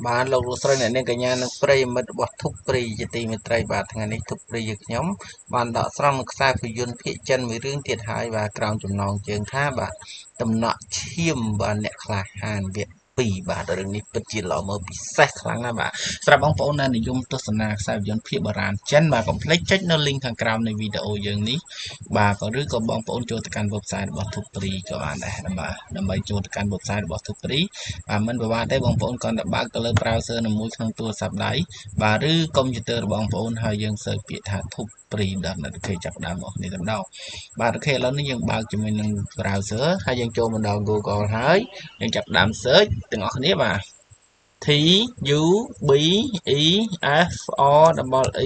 បានលោកលោកស្រីអ្នកនាងកញ្ញានិងប្រិយមិត្តរបស់ធុបព្រីជាទីមេត្រីបាទថ្ងៃនេះធុបព្រីយើងខ្ញុំបានដកស្រង់ខ្សែភាពយន្តភាគចិនមួយរឿងទៀតហើយបាទក្រោមចំណងជើងថាបាទដំណក់ឈាមបាទអ្នកក្លាហានវគ្គ2បាទរឿងនេះពិតជាល្អមើលពិសេសខ្លាំងណាស់បាទសម្រាប់បងប្អូនដែលនិយមទស្សនាខ្សែភាពយន្តភាគបុរាណចិនបាទកុំភ្លេចចុចនៅ link ខាងក្រោមនៃវីដេអូយើងនេះបាទក៏ឬក៏បងប្អូនចូលទៅកាន់ website របស់ធុបព្រីក៏បានដែរដើម្បីចូលទៅកាន់ website របស់ធុបព្រីបាទមិនពិបាកទេបងប្អូនគ្រាន់តែបើកទៅលើ browser នៅមួយក្នុងទូរស័ព្ទដៃបាទឬកុំព្យូទ័ររបស់បងប្អូនហើយយើងសើចពាក្យថា thupri.net ចាប់ដើមមកនេះតែម្ដងបាទអូខេឥឡូវនេះយើងបើកជាមួយនឹង browser ហើយយើងចូលមកដល់ Google ហើយយើងចាប់ដើម search ទាំងអស់គ្នាបាទ T U B E F O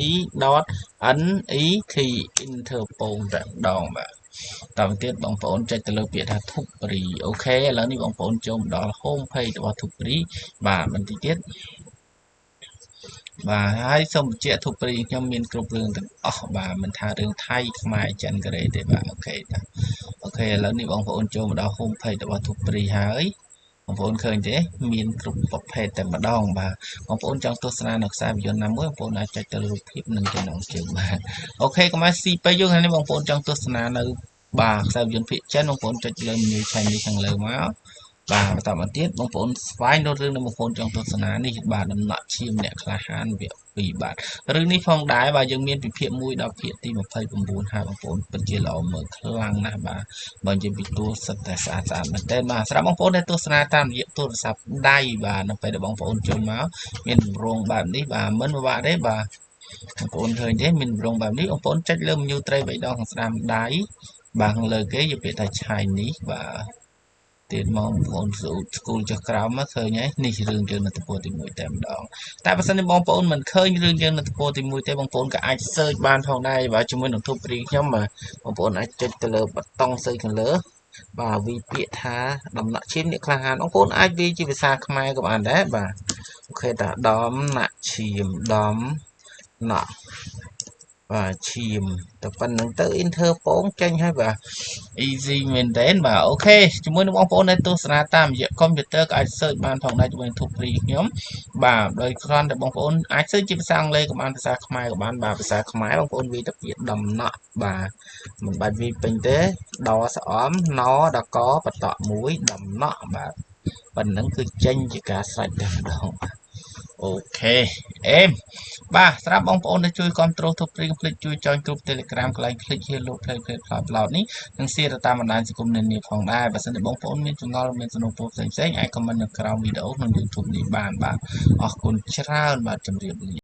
E N E T Interpol តែម្ដងបាទតទៅទៀតបងប្អូនចុចទៅលើពាក្យថា Thupri អូខេឥឡូវនេះបងប្អូនចូលមកដល់ home page របស់ Thupri បាទបន្តិចទៀតបាទហើយសូមបញ្ជាក់ Thupri ខ្ញុំមានគ្រប់រឿងទាំងអស់បាទមិនថារឿងថៃខ្មែរចិនកូរ៉េទេបាទអូខេឥឡូវនេះបងប្អូនចូលមកដល់ home page របស់ Thupri ហើយបងប្អូនឃើញទេមានគ្រប់ប្រភេទតែម្ដងបាទបងប្អូនចង់ទស្សនានៅខ្សែភាពយន្តណាមួយបងប្អូនអាចចុចទៅរូបភាពនិងចំណងជើងបាទអូខេកុំឲ្យស៊ីពេកយើងថ្ងៃនេះបងប្អូនចង់ទស្សនានៅបាទខ្សែភាពយន្តភាគចិនបងប្អូនចុចលើ menu Chinese ខាងលើមកបាទបន្តមកទៀតបងប្អូនស្វែងរករឿងដែលបងប្អូនចង់ទស្សនានេះបាទដំណក់ឈាមអ្នកក្លាហានវគ្គ2បាទរឿងនេះផងដែរបាទយើងមានពីភាគ1ដល់ភាគទី29ហើយបងប្អូនពិតជាល្អមើលខ្លាំងណាស់បាទបើនិយាយពីតួសិតតែស្អាតមែនទែនបាទសម្រាប់បងប្អូនដែលទស្សនាតាមរយៈទូរស័ព្ទដៃបាទនៅពេលដែលបងប្អូនចូលមកមានរងបែបនេះបាទមិនពិបាកទេបាទបងប្អូនឃើញទេមានរងបែបនេះបងប្អូនចុចលើ menu ត្រី3ដងខាងស្ដាំដៃបាទខាងលើគេយកពាក្យថា Chinese បាទទៀតមកបងប្អូនស្គូលចុះក្រោមមកឃើញហើយនេះរឿងយើងនៅទំព័រទី1តែម្ដងតែបើសិនជាបងប្អូនមិនឃើញរឿងយើងនៅទំព័រទី1ទេបងប្អូនក៏អាច search បានផងដែរបាទជាមួយនឹង Thupri ខ្ញុំបាទបងប្អូនអាចចុចទៅលើប៊ូតុង search ខាងលើបាទវាពាក្យថាដំណក់ឈាមអ្នកក្លាហានបងប្អូនអាចវាជាភាសាខ្មែរក៏បានដែរបាទអូខេតាដំណាក់ឈាមដំណក់បាទឈាមតែប៉ុណ្្នឹងទៅ Interpol ចេញហើយបាទ easy មែនតើបាទអូខេជាមួយនឹងបងប្អូនដែលទស្សនាតាមរយៈកុំព្យូទ័រក៏អាច search បានផងដែរជាមួយនឹង Thupri ខ្ញុំបាទដោយគ្រាន់តែបងប្អូនអាច search ជាភាសាអង់គ្លេសក៏បានភាសាខ្មែរក៏បានបាទភាសាខ្មែរបងប្អូនវាទៅពាក្យដំណក់បាទមិនបាច់វាពេញទេដស្អំណដកបតក់1ដំណក់បាទប៉ុណ្្នឹងគឺចេញជាការស្រេចតែម្ដងអូខេអេមបាទសម្រាប់បងប្អូនដែលជួយគ្រប់គ្រងThupriคลิกជួយចុចគ្រប់ Telegram កន្លែងคลิก Hello Play Plot នេះនឹង share ទៅតាមបណ្ដាញសង្គមនានាផងដែរបើសិនជាបងប្អូនមានចម្ងល់មានសំណួរផ្សេងៗអាច comment នៅក្រោមវីដេអូក្នុង YouTube នេះបានបាទអរគុណច្រើនបាទជម្រាបលា